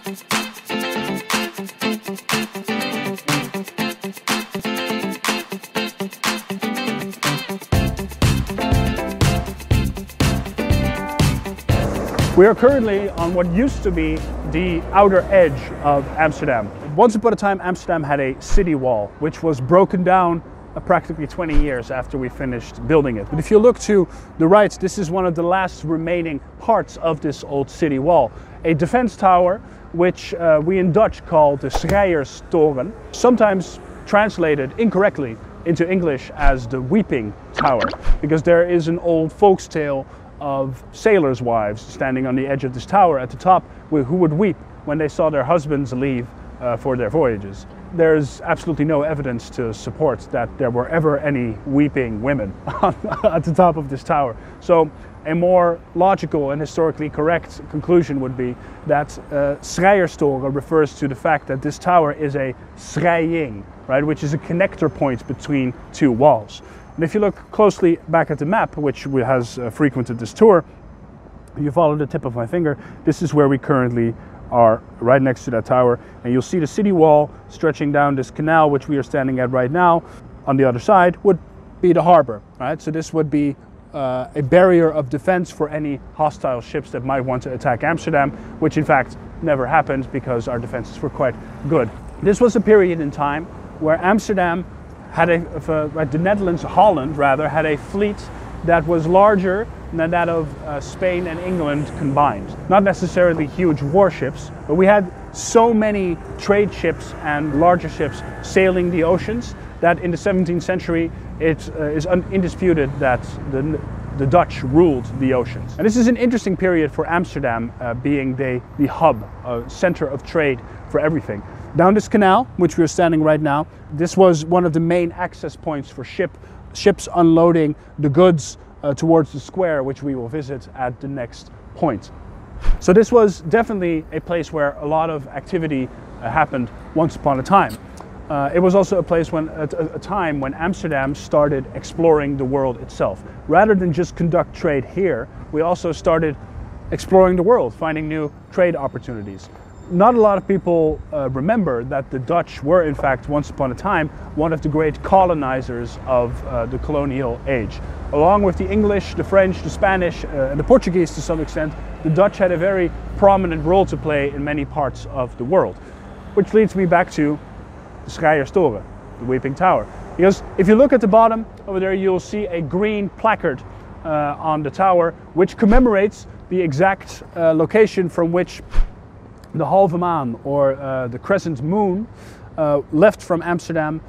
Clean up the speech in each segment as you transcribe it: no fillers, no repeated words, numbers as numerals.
We are currently on what used to be the outer edge of Amsterdam. Once upon a time, Amsterdam had a city wall, which was broken down practically 20 years after we finished building it. But if you look to the right, this is one of the last remaining parts of this old city wall. A defense tower, which we in Dutch call the Schreierstoren, sometimes translated incorrectly into English as the Weeping Tower, because there is an old folks tale of sailors' wives standing on the edge of this tower at the top who would weep when they saw their husbands leave for their voyages. There's absolutely no evidence to support that there were ever any weeping women at the top of this tower. So a more logical and historically correct conclusion would be that Schreierstoren refers to the fact that this tower is a schrijing, right, which is a connector point between two walls. And if you look closely back at the map, which has frequented this tour, you follow the tip of my finger, this is where we currently are, right next to that tower. And you'll see the city wall stretching down this canal, which we are standing at right now. On the other side would be the harbor, right? So this would be a barrier of defense for any hostile ships that might want to attack Amsterdam, which in fact never happened because our defenses were quite good. This was a period in time where Amsterdam had the Netherlands, Holland rather, had a fleet that was larger than that of Spain and England combined. Not necessarily huge warships, but we had so many trade ships and larger ships sailing the oceans that in the 17th century it is indisputed that the Dutch ruled the oceans. And this is an interesting period for Amsterdam, being the hub, center of trade for everything. Down this canal, which we're standing right now, this was one of the main access points for ships unloading the goods towards the square, which we will visit at the next point. So this was definitely a place where a lot of activity happened once upon a time. It was also a place a time when Amsterdam started exploring the world itself. Rather than just conduct trade here, we also started exploring the world, finding new trade opportunities. Not a lot of people remember that the Dutch were in fact once upon a time one of the great colonizers of the colonial age. Along with the English, the French, the Spanish and the Portuguese to some extent, the Dutch had a very prominent role to play in many parts of the world. Which leads me back to the Schreierstoren, the Weeping Tower. Because if you look at the bottom over there, you'll see a green placard on the tower which commemorates the exact location from which the halve maan, or the crescent moon, left from Amsterdam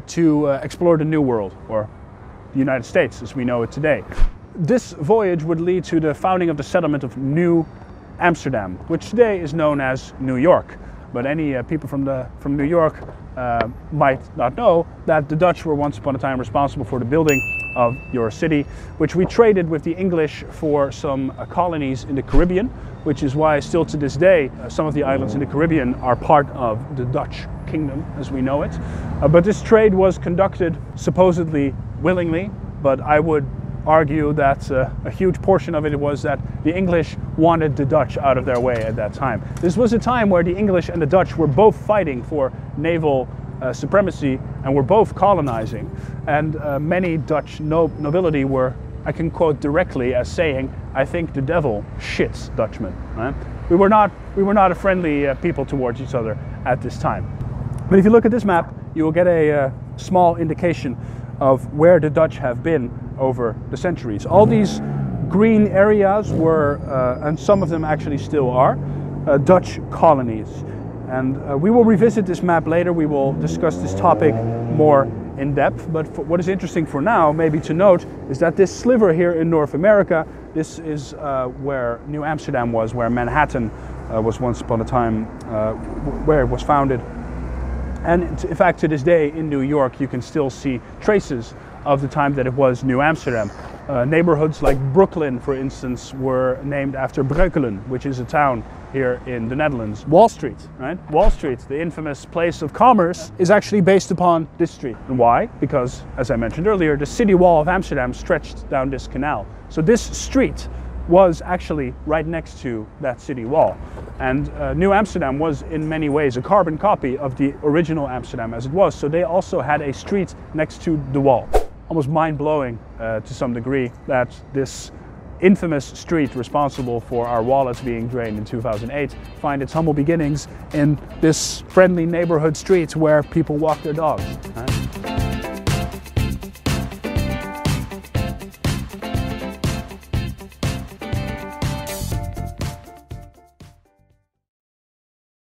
to explore the New World, or the United States as we know it today. This voyage would lead to the founding of the settlement of New Amsterdam, which today is known as New York. But any people from New York might not know that the Dutch were once upon a time responsible for the building of your city, which we traded with the English for some colonies in the Caribbean, which is why still to this day some of the islands in the Caribbean are part of the Dutch kingdom as we know it. But this trade was conducted supposedly willingly, but I would argue that a huge portion of it was that the English wanted the Dutch out of their way at that time. This was a time where the English and the Dutch were both fighting for naval supremacy and were both colonizing, and many Dutch nobility were, I can quote directly as saying, "I think the devil shits Dutchmen." Right? We were not a friendly people towards each other at this time. But if you look at this map, you will get a small indication of where the Dutch have been over the centuries. All these green areas were, and some of them actually still are, Dutch colonies. And we will revisit this map later. We will discuss this topic more in depth. But what is interesting for now, maybe to note, is that this sliver here in North America, this is where New Amsterdam was, where Manhattan was once upon a time, where it was founded. And in fact, to this day in New York, you can still see traces of the time that it was New Amsterdam. Neighborhoods like Brooklyn, for instance, were named after Breukelen, which is a town here in the Netherlands. Wall Street, right? Wall Street, the infamous place of commerce, is actually based upon this street. And why? Because, as I mentioned earlier, the city wall of Amsterdam stretched down this canal. So this street was actually right next to that city wall. And New Amsterdam was in many ways a carbon copy of the original Amsterdam as it was, so they also had a street next to the wall. Almost mind-blowing to some degree that this infamous street responsible for our wallets being drained in 2008 find its humble beginnings in this friendly neighborhood street where people walk their dogs.